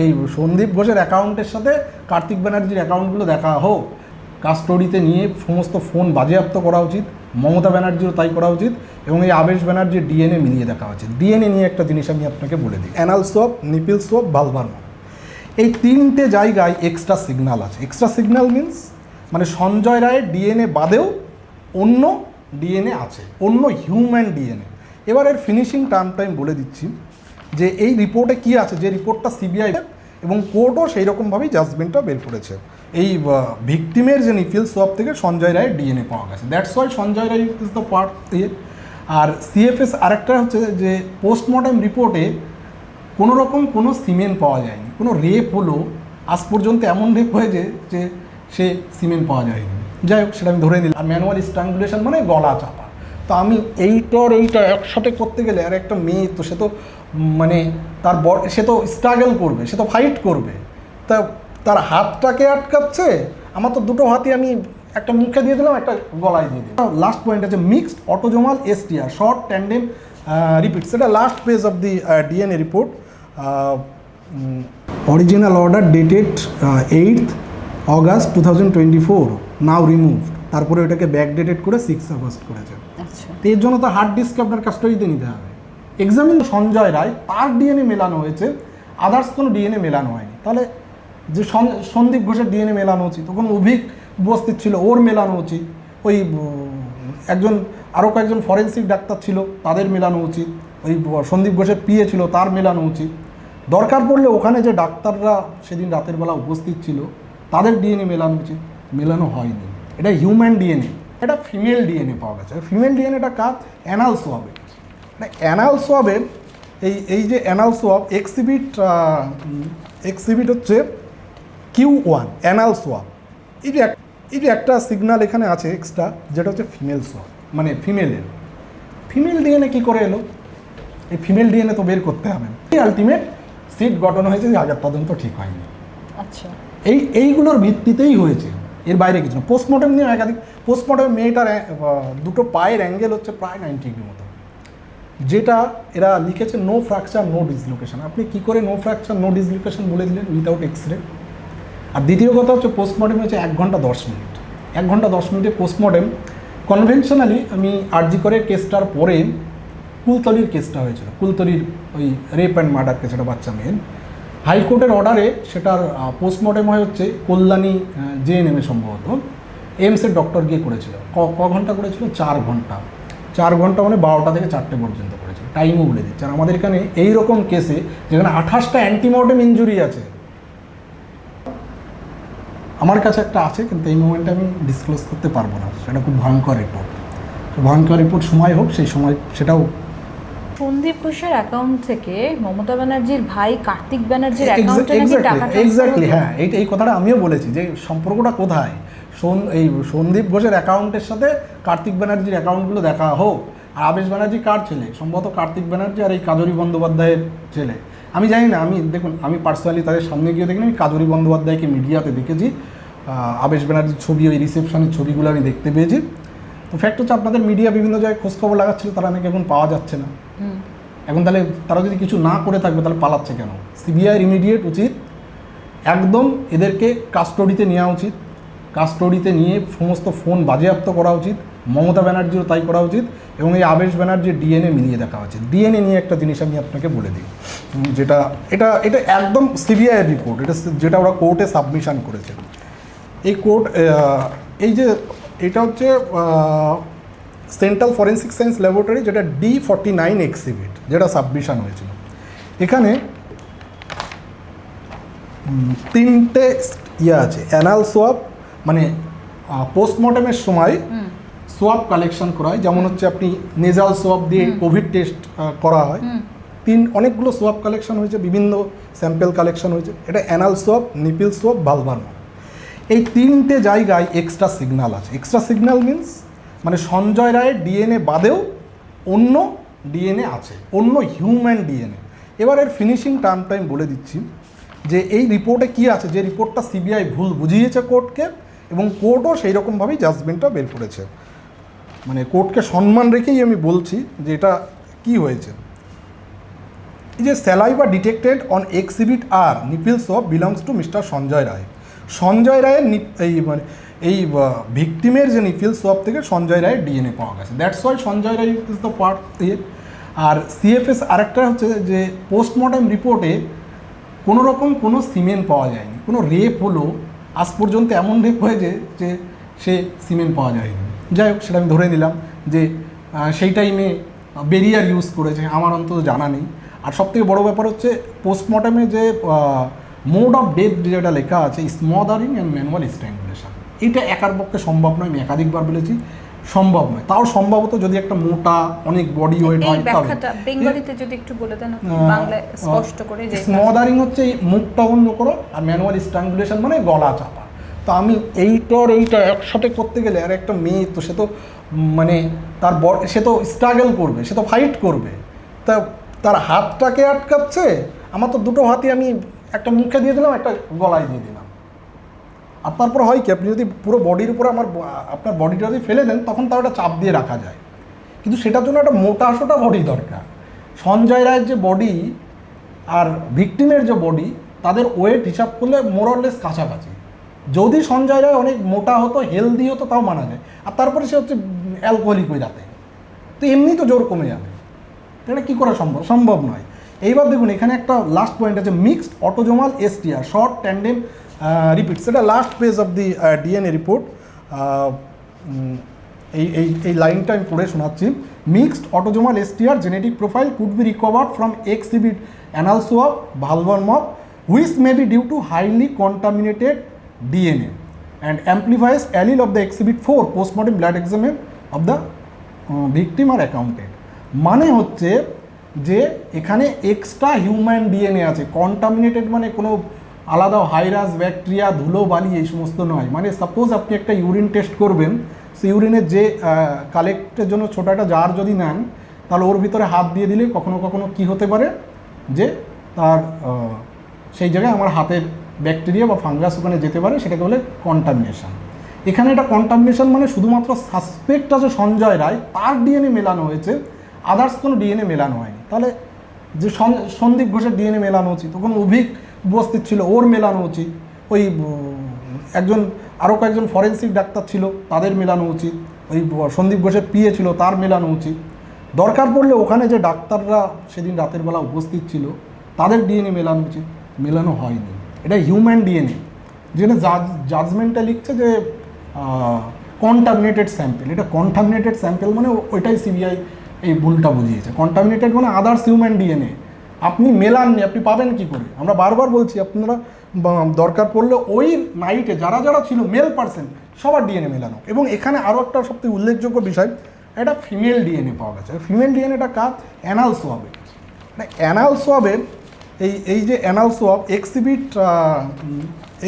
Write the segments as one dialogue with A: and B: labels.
A: এই সন্দীপ ঘোষের অ্যাকাউন্টের সাথে কার্তিক ব্যানার্জির অ্যাকাউন্টগুলো দেখা হোক, কাস্টোডিতে নিয়ে সমস্ত ফোন বাজেয়াপ্ত করা উচিত, মমতা ব্যানার্জিরও তাই করা উচিত, এবং এই আবেশ ব্যানার্জির ডিএনএ মিলিয়ে দেখা উচিত। ডিএনএ নিয়ে একটা জিনিস আমি আপনাকে বলে দিই, অ্যানাল সোয়াব, নিপিল সোয়াব, ভালভার সোয়াব, এই তিনটে জায়গায় এক্সট্রা সিগন্যাল আছে। এক্সট্রা সিগন্যাল মিনস মানে সঞ্জয় রায়ের ডিএনএ বাদেও অন্য ডিএনএ আছে, অন্য হিউম্যান ডিএনএ। এবার এর ফিনিশিং টার্মটা আমি বলে দিচ্ছি যে এই রিপোর্টে কি আছে, যে রিপোর্টটা সিবিআই এবং কোর্টও সেই রকমভাবেই জাজমেন্টটা বের করেছে। এই ভিকটিমের যে নিপিল সোয়াব থেকে সঞ্জয় রায়ের ডিএনএ পাওয়া গেছে, that's why Sanjay Roy is the part ইয়ে। আর সিএফএস আরেকটা হচ্ছে যে পোস্টমর্টম রিপোর্টে কোনো রকম কোনো সিমেন্ট পাওয়া যায়নি, কোনো রেপ হলো আজ পর্যন্ত এমন রেপ হয়েছে যে সে সিমেন্ট পাওয়া যায়নি। যাই হোক, সেটা আমি ধরে নিলাম। আর ম্যানুয়াল স্ট্রাঙ্গুলেশন মানে গলা চাপা। তো আমি এইটা একসাথে করতে গেলে, আর একটা মেয়ে তো সে তো মানে তার সে তো স্ট্রাগল করবে, সে তো ফাইট করবে, তা তার হাতটাকে আটকাচ্ছে, আমার তো দুটো হাতই আমি একটা মুখে দিয়ে দিলাম, একটা গলায় দিয়ে দিলাম। লাস্ট পয়েন্ট আছে mixed autosomal STR, short tandem repeat, সেটা last page of the DNA report. Original order dated 8th August 2024, now removed. তারপরে ওটাকে ব্যাক ডেটেড করে 6 August করেছে।
B: আচ্ছা,
A: তো এর জন্য তো হার্ড ডিস্ক আপনার কাস্টডিতে নিতে হবে। এক্সামিন সঞ্জয় রায়, তার ডিএনএ মেলানো হয়েছে, আদার্স কোনো ডিএনএ মেলানো হয়নি। তাহলে যে সন্দীপ ঘোষের ডিএনএ মেলানো উচিত, তখন অভিক উপস্থিত ছিল, ওর মেলানো উচিত। ওই আরও কয়েকজন ফরেন্সিক ডাক্তার ছিল, তাদের মেলানো উচিত। ওই সন্দীপ ঘোষের পিএ ছিল, তার মেলানো উচিত। দরকার পড়লে ওখানে যে ডাক্তাররা সেদিন রাতের বেলা উপস্থিত ছিল, তাদের ডিএনএ মেলানো উচিত, মেলানো হয়নি। এটা হিউম্যান ডিএনএ, এটা ফিমেল ডিএনএ পাওয়া গেছে। ফিমেল ডিএনএটা কার? অ্যানাল সোয়াবের। অ্যানাল সোয়াবের এই যে অ্যানাল সোয়াব এক্সিবিট হচ্ছে Q1 অ্যানাল সোয়াব। এই যে একটা সিগন্যাল এখানে আছে এক্সট্রা, যেটা হচ্ছে ফিমেল সোয়াব, মানে ফিমেলের। ফিমেল ডিএনএ কী করে এলো? এই ফিমেল ডিএনএ তো বের করতে হবে। এই আলটিমেট সিট গঠন হয়েছে যে আগের তদন্ত ঠিক হয়নি।
B: আচ্ছা,
A: এইগুলোর ভিত্তিতেই হয়েছে, এর বাইরে কিছু না। পোস্টমর্টম নিয়ে একাধিক পোস্টমর্টম, মেয়েটার দুটো পায়ের অ্যাঙ্গেল হচ্ছে প্রায় 90 ডিগ্রি মতো, যেটা এরা লিখেছে নো ফ্র্যাকচার নো ডিসলোকেশন। আপনি কি করে নো ফ্র্যাকচার নো ডিসলোকেশন বলে দিলেন উইথাউট এক্সরে? আর দ্বিতীয় কথা হচ্ছে পোস্টমর্টম হচ্ছে 1 ঘন্টা 10 মিনিট। 1 ঘন্টা 10 মিনিটে পোস্টমর্টম। কনভেনশনালি আমি আরজি করের কেসটার পরে কুলতলির কেসটা হয়েছিল, কুলতলির ওই রেপ অ্যান্ড মার্ডার কেস, সেটা বাচ্চা মেয়ের। হাইকোর্টের অর্ডারে সেটার পোস্টমর্টম হচ্ছে কল্যাণী জেএনএমে সম্ভবত, এইমসের ডক্টর গিয়ে করেছিল। ক ঘন্টা করেছিল? 4 ঘন্টা। 4 ঘন্টা মানে 12টা থেকে 4টে পর্যন্ত করেছিল। টাইমও বলে দিচ্ছে। আর আমাদের এখানে এইরকম কেসে যেখানে 28টা অ্যান্টিমর্টেম ইঞ্জুরি আছে, আমার কাছে একটা আছে, কিন্তু এই মোমেন্টে আমি ডিসক্লোজ করতে পারবো না। সেটা খুব ভয়ঙ্কর রিপোর্ট। ভয়ঙ্কর রিপোর্ট সময় হোক, সেই সময় সেটাও।
B: সন্দীপ ঘোষের অ্যাকাউন্ট থেকে মমতা ব্যানার্জির ভাই কার্তিক ব্যানার্জির অ্যাকাউন্টে নাকি টাকা
A: এক্স্যাক্টলি, হ্যাঁ, এই কথাটা আমিও বলেছি যে সম্পর্কটা কোথায়। এই সন্দীপ ঘোষের অ্যাকাউন্টের সাথে কার্তিক ব্যানার্জির অ্যাকাউন্টগুলো দেখা হোক। আর আবেশ ব্যানার্জি কার ছেলে? সম্ভবত কার্তিক ব্যানার্জি আর এই কাজরি বন্দ্যোপাধ্যায়ের ছেলে। আমি জানি না, দেখুন আমি পার্সোনালি তাদের সামনে গিয়ে দেখিনি, আমি কাজরি বন্দ্যোপাধ্যায়কে মিডিয়াতে দেখেছি। আবেশ ব্যানার্জির ছবি, ওই রিসেপশনের ছবিগুলো আমি দেখতে পেয়েছি। তো ফ্যাক্ট হচ্ছে আপনাদের মিডিয়া বিভিন্ন জায়গায় খোঁজখবর লাগাচ্ছিল, তারা নাকি এখন পাওয়া যাচ্ছে না। এখন তাহলে তারা যদি কিছু না করে থাকবে, তাহলে পালাচ্ছে কেন? সিবিআই ইমিডিয়েট উচিত একদম এদেরকে কাস্টডিতে নেওয়া উচিত। কাস্টডিতে নিয়ে সমস্ত ফোন বাজেয়াপ্ত করা উচিত, মমতা ব্যানার্জিরও তাই করা উচিত, এবং এই আবেশ ব্যানার্জির ডিএনএ মিলিয়ে দেখা উচিত। ডিএনএ নিয়ে একটা জিনিস আমি আপনাকে বলে দিই, যেটা এটা একদম সিবিআইয়ের রিপোর্ট, যেটা ওরা কোর্টে সাবমিশন করেছে। এই কোর্ট এটা হচ্ছে সেন্ট্রাল ফরেন্সিক সায়েন্স ল্যাবরেটরি, যেটা D49 এক্সিবিট, যেটা সাবমিশন হয়েছিল। এখানে 3টে আছে। অ্যানাল সোয়াব মানে পোস্টমর্টমের সময় সোয়াব কালেকশন করা হয়, যেমন হচ্ছে আপনি নেজাল সোয়াব দিয়ে কোভিড টেস্ট করা হয়। অনেকগুলো সোয়াব কালেকশন হয়েছে, বিভিন্ন স্যাম্পেল কালেকশন হয়েছে। এটা অ্যানাল সোয়াব, নিপিল সোয়াব, ভালভার সোয়াব। এই 3টে জায়গায় এক্সট্রা সিগন্যাল আছে। এক্সট্রা সিগন্যাল মিনস মানে সঞ্জয় রায়ের ডিএনএ বাদেও অন্য ডিএনএ আছে, অন্য হিউম্যান ডিএনএ। এবার এর ফিনিশিং টার্মটা আমি বলে দিচ্ছি যে এই রিপোর্টে কি আছে, যে রিপোর্টটা সিবিআই ভুল বুঝিয়েছে কোর্টকে, এবং কোর্টও সেই রকমভাবেই জাজমেন্টটা বের করেছে। মানে কোর্টকে সম্মান রেখেই আমি বলছি যে এটা কী হয়েছে। এই যে স্যালাইভা ডিটেক্টেড অন এক্সিবিট আর nipples of belongs to mister Sanjay Roy. Sanjay রায়ের এই ভিকটিমের যে নিপিল সোয়াব থেকে সঞ্জয় রায়ের ডিএনএ পাওয়া গেছে, that's why Sanjay Roy is the part ইয়ে। আর সিএফএস আরেকটা হচ্ছে যে পোস্টমর্টম রিপোর্টে কোনো রকম কোনো সিমেন্ট পাওয়া যায়নি, কোনো রেপ হলো আজ পর্যন্ত এমন রেপ হয়েছে যে সে সিমেন্ট পাওয়া যায়নি। যাই হোক, সেটা আমি ধরে নিলাম যে সেই টাইমে বেরিয়ার ইউজ করেছে, আমার অন্তত জানা নেই। আর সবথেকে বড়ো ব্যাপার হচ্ছে পোস্টমর্টমে যে মোড অফ ডেথ যেটা লেখা আছে স্মদারিং অ্যান্ড ম্যানুয়াল স্ট্র্যাঙ্গুলেশন, এটা একার পক্ষে সম্ভব নয়, আমি একাধিকবার বলেছি সম্ভব নয়। তাও সম্ভবত যদি একটা মোটা অনেক বডি ওয়েট হয় তবে।
B: বেঙ্গলিতে যদি একটু বলে দেন বাংলায় স্পষ্ট করে। যে
A: স্মদারিং হচ্ছে এই মুখটা বন্ধ করো, আর ম্যানুয়াল স্ট্র্যাঙ্গুলেশন মানে গলা চাপা। তো আমি এইটা একসাথে করতে গেলে, আর একটা মেয়ে তো সে তো মানে তার সে তো স্ট্রাগল করবে, সে তো ফাইট করবে, তা তার হাতটাকে আটকাচ্ছে, আমার তো দুটো হাতই আমি একটা মুখে দিয়ে দিলাম, একটা গলায় দিয়ে দিলাম। আর তারপর হয় কি, আপনি যদি পুরো বডির উপরে আপনার বডিটা যদি ফেলে দেন, তখন তার একটা চাপ দিয়ে রাখা যায়, কিন্তু সেটার জন্য একটা মোটা সোটা বডি দরকার। সঞ্জয় রায়ের যে বডি আর ভিকটিমের যে বডি, তাদের ওয়েট হিসাব করলে মোরলেস কাছাকাছি। যদি সঞ্জয় রায় অনেক মোটা হতো, হেলদি হতো, তাও মানা যায়। আর তারপরে সে হচ্ছে অ্যালকোহলিক হয়ে যাতে, তো এমনি তো জোর কমে যাবে, এটা কী করে সম্ভব নয়। এইবার দেখুন, এখানে একটা লাস্ট পয়েন্ট আছে, mixed autosomal STR short tandem repeats. এটা last page of the DNA report. এই লাইনটা আমি পড়ে শোনাচ্ছি। Mixed autosomal STR genetic profile could be recovered from exhibit anal swab vulvar mop which may be due to highly contaminated DNA and amplifies allele of the exhibit 4 postmortem blood exam of the victim are accounted। মানে হচ্ছে যে এখানে extra human DNA আছে। Contaminated মানে কোনো আলাদা virus, bacteria, ধুলো বালি এই সমস্ত নয়। মানে সাপোজ আপনি একটা ইউরিন টেস্ট করবেন, সেই ইউরিনের যে কালেক্টের জন্য ছোটো একটা জার যদি নেন, তাহলে ওর ভিতরে হাত দিয়ে দিলে কখনো কখনো কী হতে পারে যে তার সেই জায়গায় আমার হাতের ব্যাকটেরিয়া বা ফাঙ্গাস ওখানে যেতে পারে, সেটাকে বলে কন্টামিনেশন। এখানে এটা কন্টামিনেশন মানে শুধুমাত্র সাসপেক্ট আছে সঞ্জয় রায়, তার ডিএনএ মেলানো হয়েছে, আদার্স কোনো ডিএনএ মেলানো হয়নি। তাহলে যে সন্দীপ ঘোষের ডিএনএ মেলানো উচিত, তখন অভিক উপস্থিত ছিল, ওর মেলানো উচিত। ওই আরও কয়েকজন ফরেন্সিক ডাক্তার ছিল, তাদের মেলানো উচিত। ওই সন্দীপ ঘোষের পিএ ছিল, তার মেলানো উচিত। দরকার পড়লে ওখানে যে ডাক্তাররা সেদিন রাতের বেলা উপস্থিত ছিল, তাদের ডিএনএ মেলানো উচিত, মেলানো হয়নি। এটা হিউম্যান ডিএনএ, যেখানে জাজমেন্টটা লিখছে যে কন্টামিনেটেড স্যাম্পেল। এটা কন্টামিনেটেড স্যাম্পেল মানে ওইটাই সিবিআই এই ভুলটা বুঝিয়েছে। কন্টামিনেটেড মানে আদার্স হিউম্যান ডিএনএ আপনি মেলাননি, আপনি পাবেন কি করে? আমরা বারবার বলছি, আপনারা দরকার পড়লে ওই নাইটে যারা যারা ছিল মেল পার্সন সবার ডিএনএ মেলানো। এবং এখানে আরও একটা সবথেকে উল্লেখযোগ্য বিষয়, এটা ফিমেল ডিএনএ পাওয়া গেছে। ফিমেল ডিএনএটা কার? অ্যানাল সোয়াবে। মানে অ্যানাল সোয়াবে এই যে অ্যানাল সোয়াব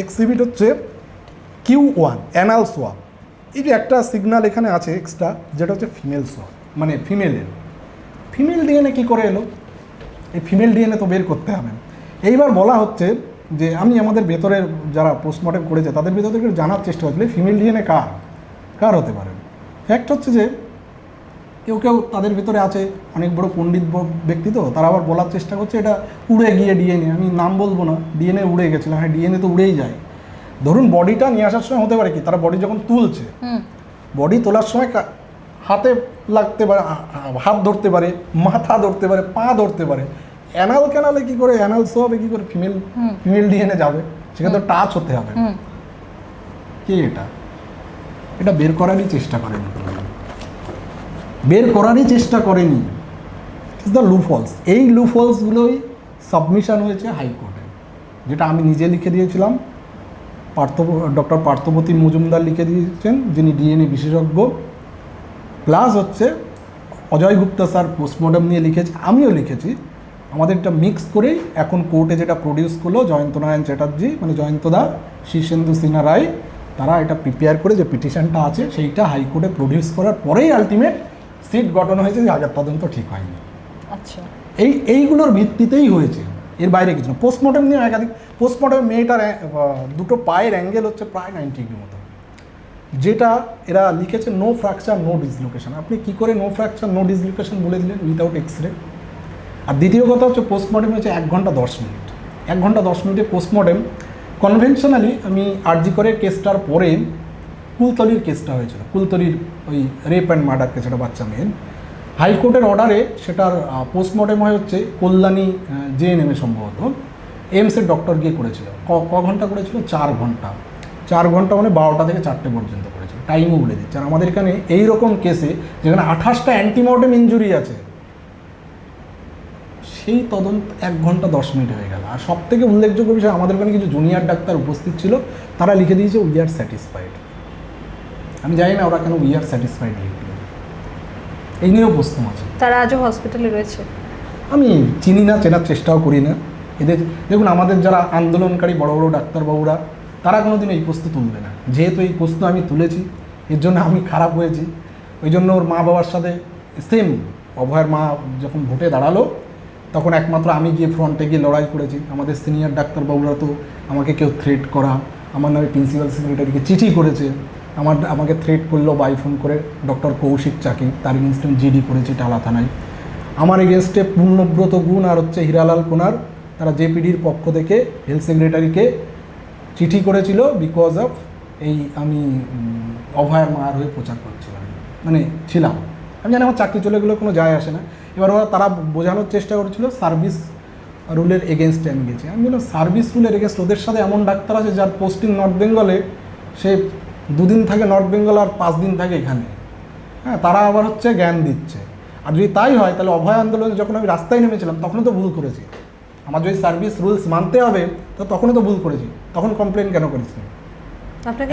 A: এক্সিবিট হচ্ছে Q1 অ্যানাল সোয়াব। এই যে একটা সিগন্যাল এখানে আছে এক্সট্রা, যেটা হচ্ছে ফিমেল সোয়াব, মানে ফিমেলের। ফিমেল ডিএনএ কী করে এলো? এই ফিমেল ডিএনএ তো বের করতে হবে। এইবার বলা হচ্ছে যে আমি আমাদের ভেতরের যারা পোস্টমর্টেম করেছে তাদের ভেতর থেকে জানার চেষ্টা করছিলাম ফিমেল ডিএনএ কার হতে পারে। ফ্যাক্ট হচ্ছে যে কেউ কেউ তাদের ভেতরে আছে, অনেক বড় পণ্ডিত ব্যক্তি, তো তারা আবার বলার চেষ্টা করছে এটা উড়ে গিয়ে ডিএনএ, আমি নাম বলবো না, ডিএনএ উড়ে গেছিলাম। হ্যাঁ, ডিএনএ তো উড়েই যায়। ধরুন বডিটা নিয়ে আসার সময় হতে পারে কি, তারা বডি যখন তুলছে, বডি তোলার সময় হাতে লাগতে পারে, হাত ধরতে পারে, মাথা ধরতে পারে, পা ধরতে পারে। ক্যানালে কী করে, অ্যানাল সোয়াবে কী করে ফিমেল ডিএনএ যাবে? সেখানে তো টাচ হতে হবে। কি এটা বের করারই চেষ্টা করেনি, ইজ দ্য লুফলস। এই লুফলসগুলোই সাবমিশন হয়েছে হাইকোর্টে, যেটা আমি নিজে লিখে দিয়েছিলাম, ডক্টর পার্থবতী মজুমদার লিখে দিয়েছেন, যিনি ডিএনএ বিশেষজ্ঞ, প্লাস হচ্ছে অজয় গুপ্তা স্যার পোস্টমর্টম নিয়ে লিখেছে, আমিও লিখেছি। আমাদের এটা মিক্স করেই এখন কোর্টে যেটা প্রডিউস করলো জয়ন্ত নারায়ণ চ্যাটার্জি, মানে জয়ন্তদা, শীর্ষেন্দু সিনহা রায়, তারা এটা প্রিপেয়ার করে যে পিটিশনটা আছে সেইটা হাইকোর্টে প্রডিউস করার পরেই আলটিমেট সিট গঠন হয়েছে, যে আগের তদন্ত ঠিক হয়নি।
B: আচ্ছা,
A: এইগুলোর ভিত্তিতেই হয়েছে, এর বাইরে কিছু না। পোস্টমর্টম নিয়ে একাধিক পোস্টমর্টম, মেয়েটার দুটো পায়ের অ্যাঙ্গেল হচ্ছে প্রায় 90 ডিগ্রি মতো, যেটা এরা লিখেছে নো ফ্র্যাকচার নো ডিসলোকেশন। আপনি কি করে নো ফ্র্যাকচার নো ডিসলোকেশন বলে দিলেন উইদাউট এক্সরে? আর দ্বিতীয় কথা হচ্ছে পোস্টমর্টেম হচ্ছে 1 ঘন্টা 10 মিনিট। 1 ঘন্টা 10 মিনিটে পোস্টমর্টেম। কনভেনশনালি আমি আরজি করে কেসটার পরে কুলতলির কেসটা হয়েছিল, কুলতলির ওই রেপ অ্যান্ড মার্ডার কেস, একটা বাচ্চা মেয়ের, হাইকোর্টের অর্ডারে সেটার পোস্টমর্টেম হচ্ছে কল্যাণী জেএনএমে সম্ভবত, এইমসের ডক্টর গিয়ে করেছিল। ক ঘন্টা করেছিল? 4 ঘন্টা। 4 ঘন্টা মানে 12টা থেকে 4টে পর্যন্ত করেছিল, টাইমও বলে দিচ্ছে। আর আমাদের এখানে এইরকম কেসে যেখানে 28টা অ্যান্টিমর্টেম ইঞ্জুরি আছে, সেই তদন্ত 1 ঘন্টা 10 মিনিট হয়ে গেল। আর সব থেকে উল্লেখযোগ্য বিষয়, আমাদের ওখানে কিছু জুনিয়র ডাক্তার উপস্থিত ছিল, তারা লিখে দিয়েছে উই আর স্যাটিসফাইড। আমি জানি না ওরা কেন উই আর স্যাটিসফাইড লিখল, এই নিয়েও প্রশ্ন আছে।
B: তারা আজও হসপিটালে রয়েছে?
A: আমি চিনি না, চেনার চেষ্টাও করি না এদের। দেখুন, আমাদের যারা আন্দোলনকারী বড় বড় ডাক্তারবাবুরা, তারা কোনোদিন এই প্রশ্ন তুলবে না। যেহেতু এই প্রশ্ন আমি তুলেছি, এর জন্য আমি খারাপ হয়েছি। ওই জন্য ওর মা বাবার সাথে সেম, অভয়ের মা যখন ভোটে দাঁড়ালো, তখন একমাত্র আমি গিয়ে ফ্রন্টে গিয়ে লড়াই করেছি। আমাদের সিনিয়র ডাক্তারবাবুরা তো আমাকে কেউ থ্রেট করা, আমার নামে প্রিন্সিপাল সেক্রেটারিকে চিঠি করেছে, আমাকে থ্রেট করলো বাই ফোন করে ডক্টর কৌশিক চাকি, তার এগেনস্টে জিডি করেছে টালা থানায়। আমার এগেনস্টে পূর্ণব্রত গুণ আর হচ্ছে হীরালাল কোনার, তারা জেপিডির পক্ষ থেকে হেলথ সেক্রেটারিকে চিঠি করেছিল বিকজ অফ এই আমি অভয়ের মার হয়ে প্রচার করছিলাম, মানে ছিলাম। আমি জানি আমার চাকরি চলে গেলে কোনো যায় আসে না। এবার তারা বোঝানোর চেষ্টা করেছিল সার্ভিস রুলের এগেনস্টে আমি গেছি। আমি বললাম সার্ভিস রুলের এগেনস্ট? ওদের সাথে এমন ডাক্তার আছে যার পোস্টিং নর্থ বেঙ্গলে, সে 2 দিন থাকে নর্থ বেঙ্গল আর 5 দিন থাকে এখানে। হ্যাঁ, তারা আবার হচ্ছে জ্ঞান দিচ্ছে। আর যদি তাই হয়, তাহলে অভয় আন্দোলনে যখন আমি রাস্তায় নেমেছিলাম, তখনও তো ভুল করেছি। আমার যদি সার্ভিস রুলস মানতে হবে, তো তখনও তো ভুল করেছি। তখন কমপ্লেন কেন করেছি?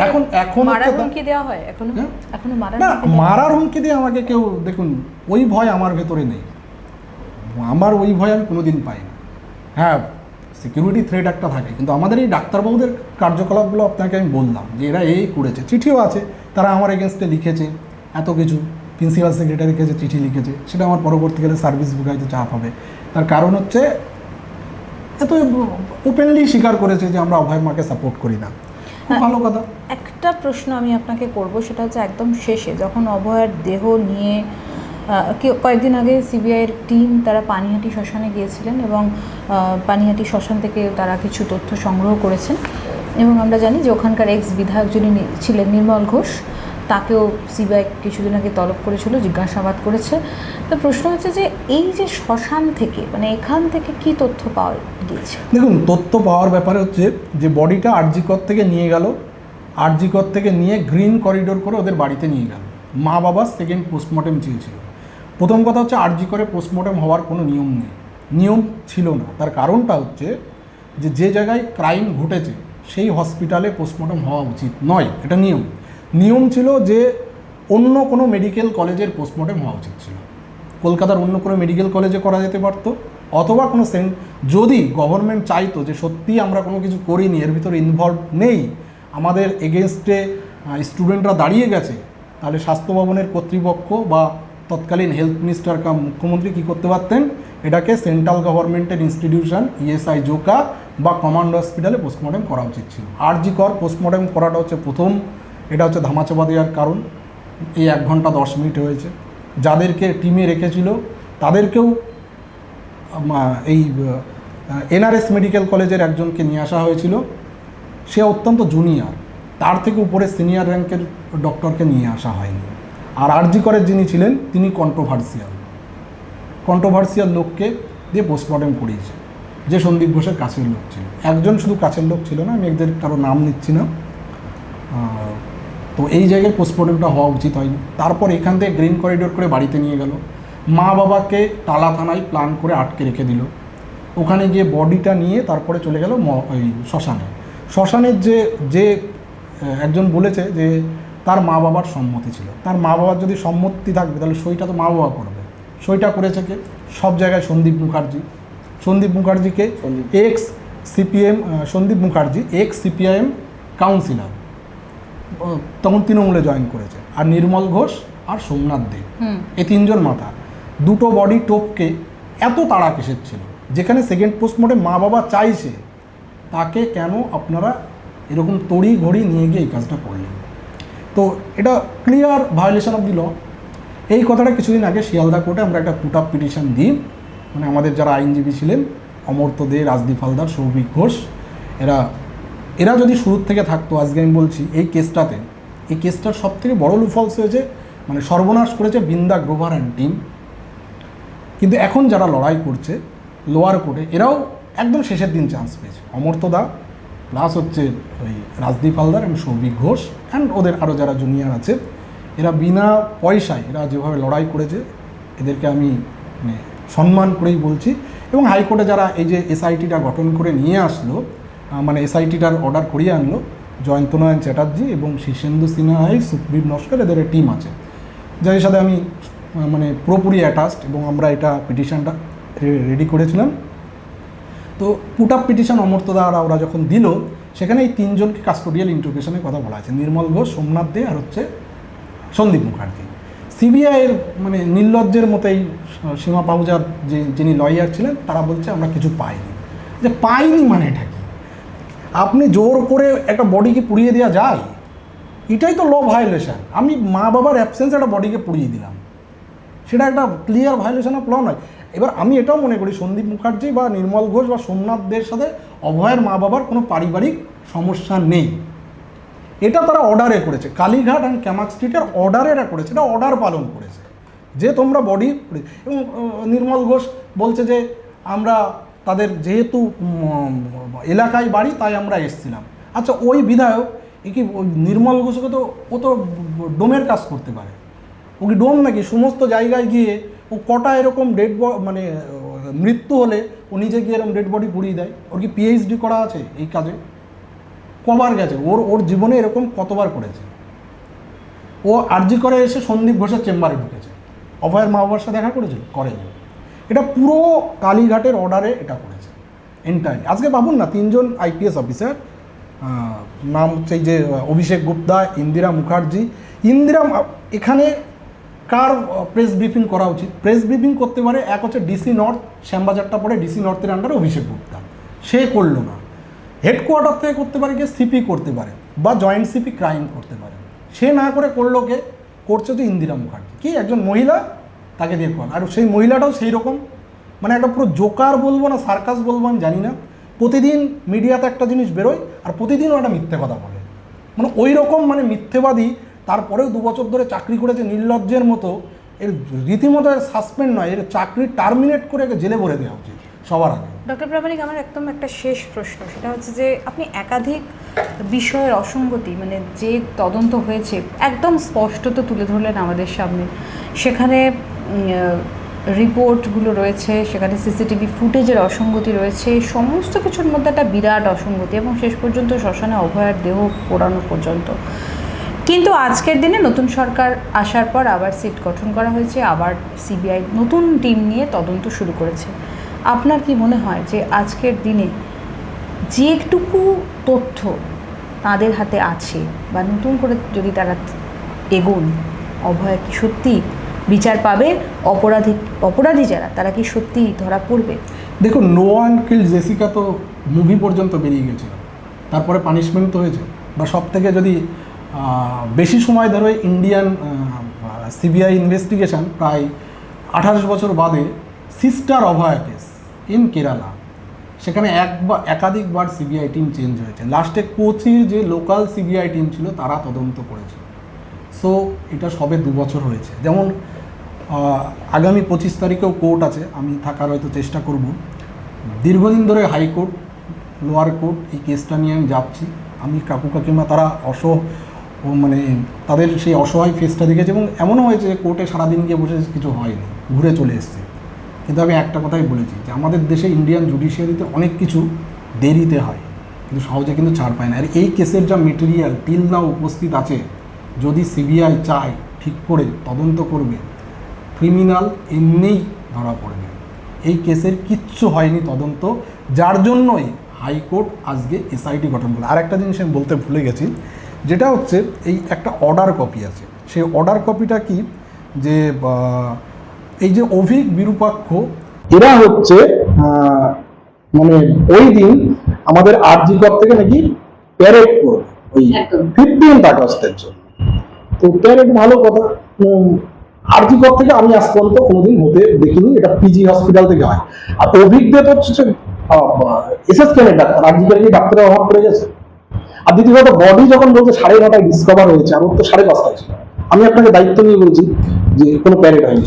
A: এখন
B: মারার হুমকি দেওয়া হয় এখনো?
A: না, মারার হুমকি দিয়ে আমাকে কেউ, দেখুন, ওই ভয় আমার ভেতরে নেই। আমার ওই ভয় আমি কোনোদিন পাই না। হ্যাঁ, সিকিউরিটি থ্রেট একটা থাকে, কিন্তু আমাদের এই ডাক্তারবাবুদের কার্যকলাপগুলো আপনাকে আমি বললাম যে এরা এই করেছে। চিঠিও আছে, তারা আমার এগেনস্টে লিখেছে এত কিছু, প্রিন্সিপাল সেক্রেটারির কাছে চিঠি লিখেছে। সেটা আমার পরবর্তীকালে সার্ভিস বুকাইতে চাপ হবে। তার কারণ হচ্ছে এত ওপেনলি স্বীকার করেছে যে আমরা অভয়ের মাকে সাপোর্ট করি না। ভালো কথা।
B: একটা প্রশ্ন আমি আপনাকে করব, সেটা হচ্ছে একদম শেষে, যখন অভয়ের দেহ নিয়ে কয়েকদিন আগে সিবিআইয়ের টিম তারা পানিহাটি শ্মশানে গিয়েছিলেন, এবং পানিহাটি শ্মশান থেকে তারা কিছু তথ্য সংগ্রহ করেছেন, এবং আমরা জানি যে ওখানকার এক্স বিধায়ক যিনি ছিলেন নির্মল ঘোষ, তাকেও সিবিআই কিছুদিন আগে তলব করেছিল, জিজ্ঞাসাবাদ করেছে। তো প্রশ্ন হচ্ছে যে এই যে শ্মশান থেকে, মানে এখান থেকে কি তথ্য পাওয়া গিয়েছে?
A: দেখুন, তথ্য পাওয়ার ব্যাপারে হচ্ছে যে বডিটা আরজিকর থেকে নিয়ে গেল, আরজিকর থেকে নিয়ে গ্রিন করিডোর করে ওদের বাড়িতে নিয়ে গেল। মা বাবা সেকেন্ড পোস্টমর্টেম চেয়েছিল। প্রথম কথা হচ্ছে আরজিকরে পোস্টমর্টেম হওয়ার কোনো নিয়ম নেই, নিয়ম ছিল না। তার কারণটা হচ্ছে যে জায়গায় ক্রাইম ঘটেছে সেই হসপিটালে পোস্টমর্টেম হওয়া উচিত নয়, এটা নিয়ম ছিল যে অন্য কোনো মেডিকেল কলেজের পোস্টমর্টেম হওয়া উচিত ছিল। কলকাতার অন্য কোনো মেডিকেল কলেজে করা যেতে পারতো, অথবা কোনো যদি গভর্নমেন্ট চাইতো যে সত্যিই আমরা কোনো কিছু করিনি, এর ভিতরে ইনভলভ নেই, আমাদের এগেনস্টে স্টুডেন্টরা দাঁড়িয়ে গেছে, তাহলে স্বাস্থ্য ভবনের কর্তৃপক্ষ বা তৎকালীন হেলথ মিনিস্টার বা মুখ্যমন্ত্রী কী করতে পারতেন, এটাকে সেন্ট্রাল গভর্নমেন্টের ইনস্টিটিউশন ইএসআই জোকা বা কমান্ড হসপিটালে পোস্টমর্টেম করা উচিত ছিল। আরজিকর পোস্টমর্টেম করাটা হচ্ছে প্রথম, এটা হচ্ছে ধামাচাপা দেওয়ার কারণ। এই 1 ঘন্টা 10 মিনিট হয়েছে। যাদেরকে টিমে রেখেছিল তাদেরকেও এই এনআরএস মেডিকেল কলেজের একজনকে নিয়ে আসা হয়েছিল, সে অত্যন্ত জুনিয়র, তার থেকে উপরে সিনিয়র র্যাঙ্কের ডক্টরকে নিয়ে আসা হয়নি। আর আরজিকরের যিনি ছিলেন তিনি কন্ট্রোভার্সিয়াল লোককে দিয়ে পোস্টমর্টেম করিয়েছে, যে সন্দীপ ঘোষের কাছের লোক ছিল। একজন শুধু কাছের লোক ছিল না, আমি এদের কারো নাম নিচ্ছি না। তো এই জায়গায় পোস্টমর্টেমটা হওয়া উচিত হয়নি। তারপর এখান থেকে গ্রিন করিডোর করে বাড়িতে নিয়ে গেল, মা বাবাকে টালা থানায় প্ল্যান করে আটকে রেখে দিল। ওখানে গিয়ে বডিটা নিয়ে তারপরে চলে গেল ওই শ্মশানের যে একজন বলেছে যে তার মা বাবার সম্মতি ছিল। তার মা বাবার যদি সম্মতি থাকবে তাহলে সইটা তো মা বাবা করবে। সইটা করেছে কে? সব জায়গায় সন্দীপ মুখার্জিকে ex CPM, Sandeep Mukherjee ex CPIM councillor, তখন তৃণমূলে জয়েন করেছে, আর নির্মল ঘোষ আর সোমনাথ দে, এই 3 জন মাথা। দুটো বডি টোপকে এত তাড়া কিসের ছিল? যেখানে সেকেন্ড পোস্টমর্টেম মা বাবা চাইছে, তাকে কেন আপনারা এরকম তড়ি ঘড়ি নিয়ে গিয়ে এই কাজটা করলেন? তো এটা ক্লিয়ার ভায়োলেশন অফ দি ল। এই কথাটা কিছুদিন আগে শিয়ালদা কোর্টে আমরা একটা পুট আপ পিটিশন দিই, মানে আমাদের যারা আইনজীবী ছিলেন, অমর্ত্য দে, রাজদীপ হালদার, সৌভিক ঘোষ, এরা যদি শুরুর থেকে থাকতো, আজকে আমি বলছি এই কেসটার সব থেকে বড় লুফলস হয়েছে, মানে সর্বনাশ করেছে বৃন্দা গ্রোভার অ্যান্ড টিম। কিন্তু এখন যারা লড়াই করছে লোয়ার কোর্টে, এরাও একদম শেষের দিন চান্স পেয়েছে। অমর্ত্য দা প্লাস হচ্ছে ওই রাজদীপ হালদার এবং সৌভিক ঘোষ অ্যান্ড ওদের আরও যারা জুনিয়র আছে, এরা বিনা পয়সায় এরা যেভাবে লড়াই করেছে, এদেরকে আমি মানে সম্মান করেই বলছি। এবং হাইকোর্টে যারা এই যে এসআইটিটা গঠন করে নিয়ে আসলো, মানে এসআইটিটার অর্ডার করিয়ে আনলো, জয়ন্তনারায়ণ চ্যাটার্জি এবং শীর্ষেন্দু সিনহা, সুপ্রিম নস্কর, এদের টিম আছে, যাদের সাথে আমি মানে পুরোপুরি অ্যাটাচড, এবং আমরা এটা পিটিশনটা রেডি করেছিলাম। তো পুট আপ পিটিশন অমর্ত্য দা ওরা যখন দিল, সেখানে এই তিনজনকে কাস্টোডিয়াল ইন্টারোগেশনের কথা বলা আছে, নির্মল ঘোষ, সোমনাথ দে আর হচ্ছে সন্দীপ মুখার্জি। সিবিআইয়ের মানে নির্লজ্জের মতোই সীমা পাহুজার যিনি লয়ার ছিলেন, তারা বলছে আমরা কিছু পাইনি। যে পাইনি মানে এটা কি? আপনি জোর করে একটা বডিকে পুড়িয়ে দেওয়া যায়? এটাই তো ল ভায়োলেশন। আমি মা বাবার অ্যাবসেন্সে একটা বডিকে পুড়িয়ে দিলাম, সেটা একটা ক্লিয়ার ভায়োলেশন অফ ল নয়? এবার আমি এটাও মনে করি সন্দীপ মুখার্জি বা নির্মল ঘোষ বা সোমনাথদের সাথে অভয়ের মা বাবার কোনো পারিবারিক সমস্যা নেই। এটা তারা অর্ডারে করেছে, কালীঘাট অ্যান্ড ক্যামাক স্ট্রিটের অর্ডারে এরা করেছে, এটা অর্ডার পালন করেছে যে তোমরা বডি। এবং নির্মল ঘোষ বলছে যে আমরা তাদের যেহেতু এলাকায় বাড়ি তাই আমরা এসছিলাম। আচ্ছা, ওই বিধায়ক কি নির্মল ঘোষকে তো ও তো ডোমের কাজ করতে পারে, ও কি ডোম নাকি? সমস্ত জায়গায় গিয়ে ও কটা এরকম মানে মৃত্যু হলে ও নিজে গিয়ে এরকম ডেড বডি পুড়িয়ে দেয়। ওর কি পিএইচডি করা আছে এই কাজে? কবার গেছে ওর জীবনে এরকম কতবার করেছে? ও আরজি করে এসে সন্দীপ ঘোষের চেম্বারে ঢুকেছে, অভয়ের মা বাবার সাথে দেখা করেছিল? করেনি। এটা পুরো কালীঘাটের অর্ডারে এটা করেছে এন্টায়ারলি। আজকে ভাবুন না, তিনজন আইপিএস অফিসার, নাম হচ্ছে এই যে অভিষেক গুপ্তা, ইন্দিরা মুখার্জি। এখানে কার প্রেস ব্রিফিং করা উচিত? প্রেস ব্রিফিং করতে পারে এক হচ্ছে ডিসি নর্থ, শ্যামবাজারটা পরে ডিসি নর্থের আন্ডারে অভিষেক গুপ্তা, সে করলো না। হেডকোয়ার্টার থেকে করতে পারে কে? সিপি করতে পারে, বা জয়েন্ট সিপি ক্রাইম করতে পারে। সে না করে করলো কে? করছে তো ইন্দিরা মুখার্জি, কি একজন মহিলা, তাকে দিয়ে কর। আর সেই মহিলাটাও সেই রকম, মানে একটা পুরো জোকার বলবো না সার্কাস বলবো আমি জানি না, প্রতিদিন মিডিয়াতে একটা জিনিস বেরোয় আর প্রতিদিনও একটা মিথ্যে কথা বলে, মানে ওই রকম মানে মিথ্যেবাদী। তারপরেও 2 বছর ধরে চাকরি করেছে নির্লজ্জের মতো। এর রীতিমতো সাসপেন্ড নয়, এর চাকরি টার্মিনেট করে একে জেলে ভরে দেওয়া উচিত সবার আগে।
B: ডক্টর প্রামাণিক, আমার একদম একটা শেষ প্রশ্ন, সেটা হচ্ছে যে আপনি একাধিক বিষয়ের অসঙ্গতি, মানে যে তদন্ত হয়েছে একদম স্পষ্টত তুলে ধরলেন আমাদের সামনে। সেখানে রিপোর্টগুলো রয়েছে, সেখানে সিসিটিভি ফুটেজের অসঙ্গতি রয়েছে, সমস্ত কিছুর মধ্যে একটা বিরাট অসঙ্গতি, এবং শেষ পর্যন্ত শ্মশানে অভয়ার দেহ পোড়ানো পর্যন্ত। কিন্তু আজকের দিনে নতুন সরকার আসার পর আবার সিট গঠন করা হয়েছে, আবার সিবিআই নতুন টিম নিয়ে তদন্ত শুরু করেছে। আপনার কি মনে হয় যে আজকের দিনে যে একটুকু তথ্য তাদের হাতে আছে, বা নতুন করে যদি তারা এগোন, অভয় কি সত্যি বিচার পাবে? অপরাধী যারা, তারা কি সত্যি ধরা পড়বে?
A: দেখুন, নো ওয়ান কিল্ড জেসিকা তো মুভি পর্যন্ত বেরিয়ে গেছিল, তারপরে পানিশমেন্ট তো হয়েছে। বা সব থেকে যদি বেশি সময় ধরে ইন্ডিয়ান সিবিআই ইনভেস্টিগেশন, প্রায় 28 বছর বাদে sister Abhaya case in Kerala, সেখানে একাধিকবার সিবিআই টিম চেঞ্জ হয়েছে। লাস্টে কোচির যে লোকাল সিবিআই টিম ছিল তারা তদন্ত করেছে। সো এটা সবে 2 বছর হয়েছে। যেমন আগামী 25 তারিখেও কোর্ট আছে, আমি থাকার হয়তো চেষ্টা করব। দীর্ঘদিন ধরে হাইকোর্ট, লোয়ার কোর্ট এই কেসটা নিয়ে আমি যাচ্ছি। আমি কাকু কাকিমা তারা মানে তাদের সেই অসহায় ফেসটা দেখেছে, এবং এমনও হয়েছে যে কোর্টে সারাদিন গিয়ে বসে কিছু হয়নি, ঘুরে চলে এসছে। কিন্তু আমি একটা কথাই বলেছি যে আমাদের দেশে ইন্ডিয়ান জুডিশিয়ারিতে অনেক কিছু দেরিতে হয়, কিন্তু সহজে কিন্তু ছাড় পায় না। আর এই কেসের যা মেটেরিয়াল টিল নাও উপস্থিত আছে, যদি সিবিআই চায় ঠিক করে তদন্ত করবে, ক্রিমিনাল এমনিই ধরা পড়বে। এই কেসের কিচ্ছু হয়নি তদন্ত, যার জন্যই হাইকোর্ট আজকে এসআইটি গঠন করলো। আর একটা জিনিস আমি বলতে ভুলে গেছি, যেটা হচ্ছে এই একটা অর্ডার কপি আছে। সেই অর্ডার কপিটা কি, যে এই যে অভিক বিরূপাক্ষ, এরা হচ্ছে মানে ওই দিন আমাদের আরজি কর থেকে নাকি প্যারেড করবে ওই 15th আগস্টের জন্য। তো প্যারেড ভালো কথা, আরজি কর থেকে আমি আজ পর্যন্ত কোনোদিন হতে দেখিনি, এটা পিজি হসপিটাল থেকে হয়। আর অভিজ্ঞতা হচ্ছে এসএসকেএমের ডাক্তার, আরজি করে কি ডাক্তারের অভাব পড়ে গেছে? আর দ্বিতীয়ত বডি যখন বলছে 9:30 ডিসকভার হয়েছে, আর ওর তো 5:30 ছিল। আমি আপনাকে দায়িত্ব নিয়ে বলছি যে কোনো প্যারেড হয়নি,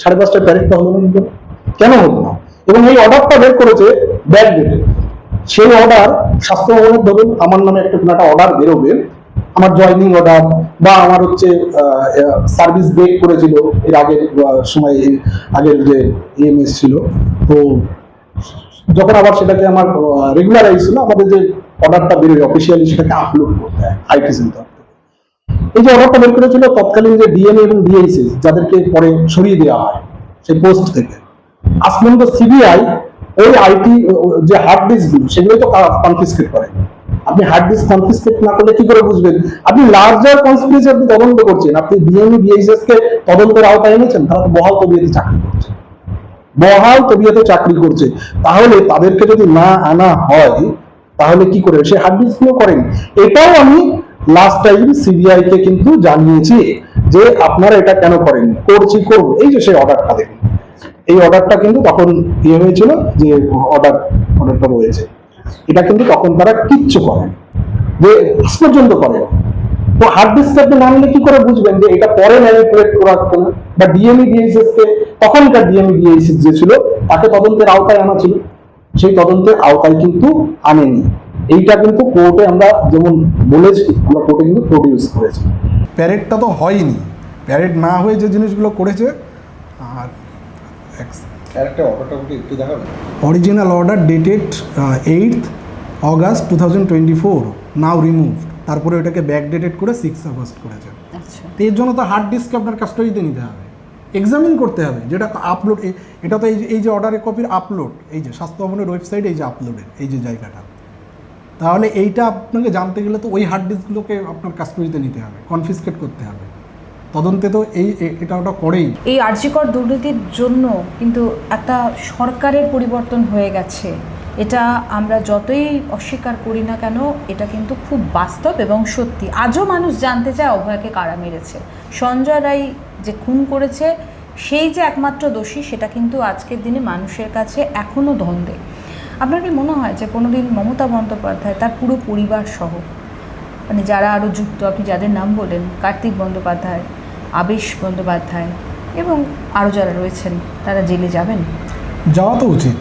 A: 5:30 প্যারেডটা হলো না, কিন্তু কেন হলো না? এবং এই অর্ডারটা বের করেছে ব্যাক ডেটে। সেই অর্ডার স্বাস্থ্য ভবনের, ধরুন আমার নামে একটা কোনো একটা অর্ডার বেরোবে, আমার জয়নিং অর্ডার বা আমার হচ্ছে সার্ভিস ব্রেক করেছিল এর আগের সময়, আগের যে ইএমএস ছিল, তো যখন আবার সেটাকে আমার রেগুলারাইজ ছিল, আমাদের যে অর্ডারটা বেরোয় অফিসিয়ালি সেটাকে আপলোড করতে হয় আইটি সেন্টার। এই যে অর্ডারটা বের করেছিল তৎকালীন যে ডিএনএ এবং ডিএইচএস, যাদেরকে পরে সরিয়ে দেওয়া হয় সেই পোস্ট থেকে, আজ পর্যন্ত সিবিআই ওই আইটি যে হার্ড ডিস্ক গুলো সেগুলো তো কনফিসকেট করে। আপনি হার্ড ডিস্ক কনফিসকেট না করলে কি করে বুঝবেন? আপনি লার্জার কনস্পিরেসি আপনি তদন্ত করছেন, আপনি ডিএনএ ডিএইচএস কে তদন্তের আওতায় এনেছেন, তারা তো বহাল তবিয়তে চাকরি করছে, বহাল তবিয়তে চাকরি করছে। তাহলে তাদেরকে যদি না আনা হয় তাহলে কি করে? সে হার্ড ডিস্ক গুলো করেন। এটাও আমি লাস্ট টাইম সিবিআই কে কিন্তু জানিয়েছি যে আপনারা এটা কেন করেন, করবো। এই যে সেই অর্ডারটা দেখুন, এই অর্ডারটা কিন্তু তখন ইয়ে হয়েছিল যে অর্ডারটা রয়েছে, এটা কিন্তু তখন তারা কিচ্ছু করেন যে আজ পর্যন্ত করে। তো হার্ড ডিস্ক আপনি না নিলে কি করে বুঝবেন যে এটা পরে ম্যানিপুলেট করা হচ্ছে না? বা ডিএমই ডিএইচএস কে, তখনকার ডিএমই ডিএইচএস যে ছিল তাকে তদন্তের আওতায় আনা ছিল, সেই তদন্তের আওতায় কিন্তু আনেনি। এইটা কিন্তু কোর্টে আমরা যেমন বলেছি, আমরা কোর্টে কিন্তু প্রডিউস করেছি। প্যারেডটা তো হয়নি, প্যারেড না হয়ে যে জিনিসগুলো করেছে। আর original order dated 8th August 2024, now removed. তারপরে ওটাকে ব্যাক ডেটেড করে 6 August করেছে।
B: আচ্ছা,
A: তো এর জন্য তো হার্ড ডিস্ক আপনার কাস্টডিতে নিতে হবে, এক্সামিন করতে হবে, যেটা আপলোড। এটা তো এই যে অর্ডারের কপির আপলোড, এই যে স্বাস্থ্য ভবনের ওয়েবসাইটে এই যে আপলোডের এই যে জায়গাটা, তাহলে এইটা আপনাকে জানতে গেলে তো ওই হার্ড ডিস্কগুলোকে আপনার কাস্টডিতে নিতে হবে, কনফিসকেট করতে হবে। তদন্তে তো এটা ওটা করেই।
B: এই আরজিকর দুর্নীতির জন্য কিন্তু একটা সরকারের পরিবর্তন হয়ে গেছে, এটা আমরা যতই অস্বীকার করি না কেন, এটা কিন্তু খুব বাস্তব এবং সত্যি। আজও মানুষ জানতে চায় অভয়কে কারা মেরেছে। সঞ্জয় রায় যে খুন করেছে সেই যে একমাত্র দোষী, সেটা কিন্তু আজকের দিনে মানুষের কাছে এখনও দ্বন্দ্বে। আপনার কি মনে হয় যে কোনোদিন মমতা বন্দ্যোপাধ্যায় তার পুরো পরিবার সহ, মানে যারা আরও যুক্ত, আপনি যাদের নাম বলেন, কার্তিক বন্দ্যোপাধ্যায়, আবেশ বন্দ্যোপাধ্যায় এবং আরও যারা রয়েছেন, তারা জেলে যাবেন?
A: যাওয়া তো উচিত।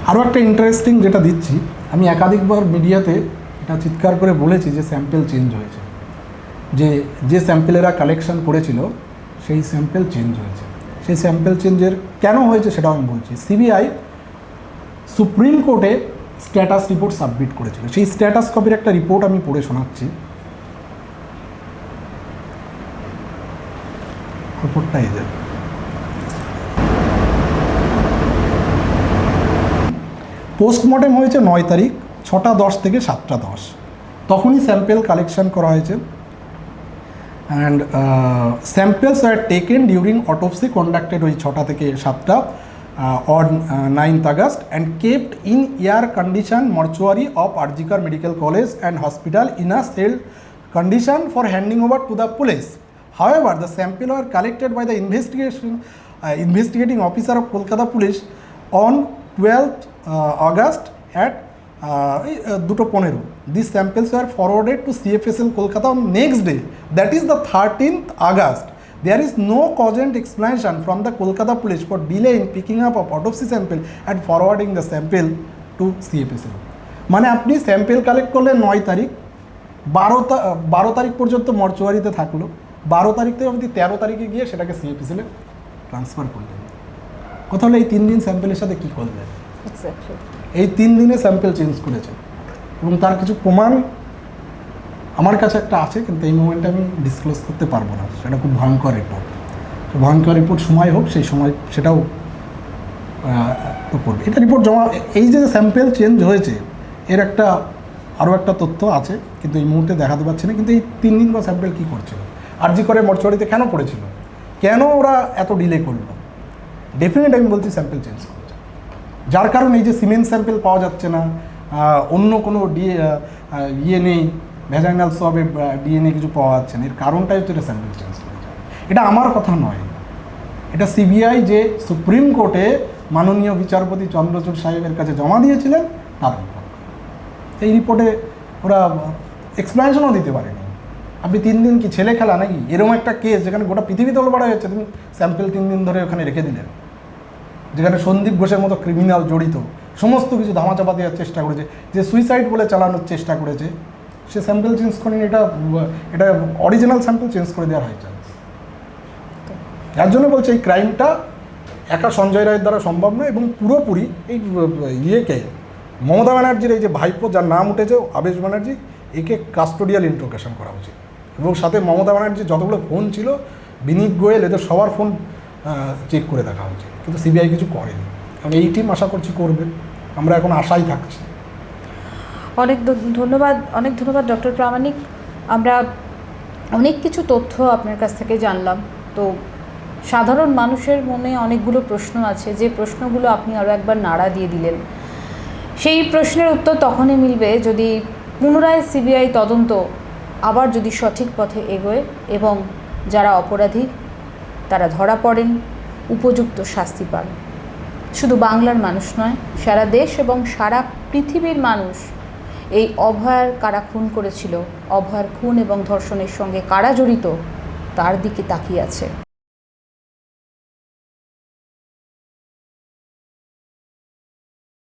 A: আরও একটা ইন্টারেস্টিং যেটা দিচ্ছি, আমি একাধিকবার মিডিয়াতে এটা চিৎকার করে বলেছি যে স্যাম্পেল চেঞ্জ হয়েছে, যে স্যাম্পেলেরা কালেকশন করেছিল সেই স্যাম্পেল চেঞ্জ হয়েছে। সেই স্যাম্পেল চেঞ্জের কেন হয়েছে সেটাও আমি বলছি। সিবিআই সুপ্রিম কোর্টে স্ট্যাটাস রিপোর্ট সাবমিট করেছিল, সেই স্ট্যাটাস কপির একটা রিপোর্ট আমি পড়ে শোনাচ্ছি। রিপোর্টটা এই যে, পোস্টমর্টেম হয়েছে 9 তারিখ 6:10 থেকে 7:10, তখনই স্যাম্পেল কালেকশন করা হয়েছে। And samples are taken during autopsy conducted ওই 6টা থেকে 7টা on 9th August and kept in air condition mortuary of Arjikar Medical College and Hospital in a sealed condition for handing over to the police. However, the sample were collected by the investigating officer of Kolkata Police on 12th August at 2:15. These samples were forwarded to CFSL Kolkata on next day, that is the 13th August. There is no cogent explanation from the Kolkata Police for delay in picking up of autopsy sample and forwarding the sample to CFSL. মানে আপনি sample collect করলেন 9 তারিখ, 12 তারিখ পর্যন্ত মর্চুয়ারিতে থাকলো, 12 তারিখ থেকে আপনি 13 তারিখে গিয়ে সেটাকে সিএফএসএলে ট্রান্সফার করলেন। কথা হলো এই 3 দিন স্যাম্পেলের সাথে কী করলেন? এই 3 দিনে স্যাম্পেল চেঞ্জ করেছে এবং তার কিছু প্রমাণ আমার কাছে একটা আছে, কিন্তু এই মোমেন্টে আমি ডিসক্লোজ করতে পারবো না। সেটা খুব ভয়ঙ্কর রিপোর্ট, ভয়ঙ্কর রিপোর্ট সময় হোক, সেই সময় সেটাও করবে। এটা রিপোর্ট জমা, এই যে স্যাম্পেল চেঞ্জ হয়েছে এর একটা আরও একটা তথ্য আছে, কিন্তু এই মুহূর্তে দেখাতে পারছি না। কিন্তু এই 3 দিন বা স্যাম্পেল কী করছিল, আরজি করে মর্চুয়ারিতে কেন পড়েছিল, কেন ওরা এত ডিলে করলো? ডেফিনেট আমি বলছি স্যাম্পেল চেঞ্জ করছে, যার কারণে এই যে সিমেন্ট স্যাম্পেল পাওয়া যাচ্ছে না, অন্য কোনো ইয়ে নেই, ভ্যাজাইনাল সোয়াবে ডিএনএ কিছু পাওয়া যাচ্ছে না, এর কারণটাই হচ্ছে এটা স্যাম্পেল চেঞ্জ করেছে। এটা আমার কথা নয়, এটা সিবিআই যে সুপ্রিম কোর্টে মাননীয় বিচারপতি চন্দ্রচূড় সাহেবের কাছে জমা দিয়েছিলেন তার রিপোর্ট। এই রিপোর্টে ওরা এক্সপ্লেনেশনও দিতে পারেনি। আপনি 3 দিন কি ছেলে খেলা নাকি? এরকম একটা কেস যেখানে গোটা পৃথিবী তোলপাড়া হয়েছে, তুমি স্যাম্পেল 3 দিন ধরে ওখানে রেখে দিলেন, যেখানে সন্দীপ ঘোষের মতো ক্রিমিনাল জড়িত, সমস্ত কিছু ধামাচাপা দেওয়ার চেষ্টা করেছে, যে সুইসাইড বলে চালানোর চেষ্টা করেছে, সে স্যাম্পেল চেঞ্জ করেনি। এটা অরিজিনাল স্যাম্পেল চেঞ্জ করে দেওয়ার হয়েছে। যার জন্য বলছে এই ক্রাইমটা একা সঞ্জয় রায়ের দ্বারা সম্ভব নয়, এবং পুরোপুরি এই ইয়েকে মমতা ব্যানার্জির এই যে ভাইপো যার নাম উঠেছে আবেশ ব্যানার্জি, একে কাস্টোডিয়াল ইন্ট্রোগেশন করা উচিত, এবং সাথে মমতা ব্যানার্জির যতগুলো ফোন ছিল, বিনীত গোয়েল, এদের সবার ফোন চেক করে দেখা উচিত, কিন্তু সিবিআই কিছু করেনি। এবং এই টিম আশা করছি করবে, আমরা এখন আশাই থাকছি।
B: অনেক ধন্যবাদ ডক্টর প্রামাণিক। আমরা অনেক কিছু তথ্য আপনার কাছ থেকে জানলাম। তো সাধারণ মানুষের মনে অনেকগুলো প্রশ্ন আছে, যে প্রশ্নগুলো আপনি আরও একবার নাড়া দিয়ে দিলেন। সেই প্রশ্নের উত্তর তখনই মিলবে যদি পুনরায় সিবিআই তদন্ত আবার যদি সঠিক পথে এগোয় এবং যারা অপরাধী তারা ধরা পড়েন, উপযুক্ত শাস্তি পান। শুধু বাংলার মানুষ নয়, সারা দেশ এবং সারা পৃথিবীর মানুষ এই অভয়ার কারা খুন করেছিল, অভয়ার খুন এবং ধর্ষণের সঙ্গে কারা জড়িত তার দিকে তাকিয়ে আছে।